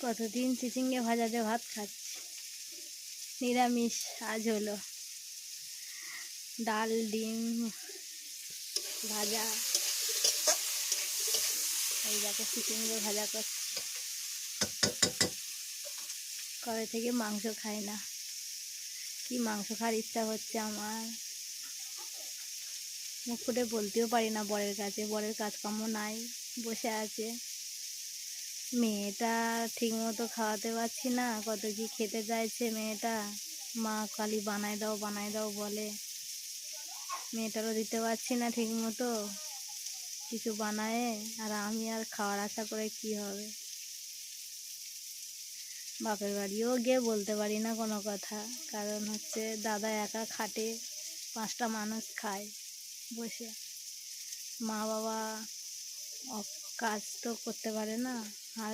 কতদিন চিচিঙ্গে ভাজা দিয়ে ভাত খাচ্ছি, নিরামিষ আজ হলো। ডাল, ডিম ভাজা, এই যাকে চিচিঙ্গে ভাজা করছি। কবে থেকে মাংস খাই না, কি মাংস খাওয়ার ইচ্ছা হচ্ছে আমার। মুখ ফুটে বলতেও পারি না বরের কাছে, বরের কাজকর্ম নাই, বসে আছে। মেয়েটা ঠিক মতো খাওয়াতে পারছি না, কত কি খেতে চাইছে মেয়েটা। মা খালি বানাই দাও বলে, মেয়েটারও দিতে পারছি না ঠিক মতো কিছু বানায়। আর আমি আর খাওয়ার আশা করে কি হবে। বাপের বাড়িও গিয়ে বলতে পারি না কোনো কথা, কারণ হচ্ছে দাদা একা খাটে, 5টা মানুষ খায় বসে। মা বাবা কাজ তো করতে পারে না। আর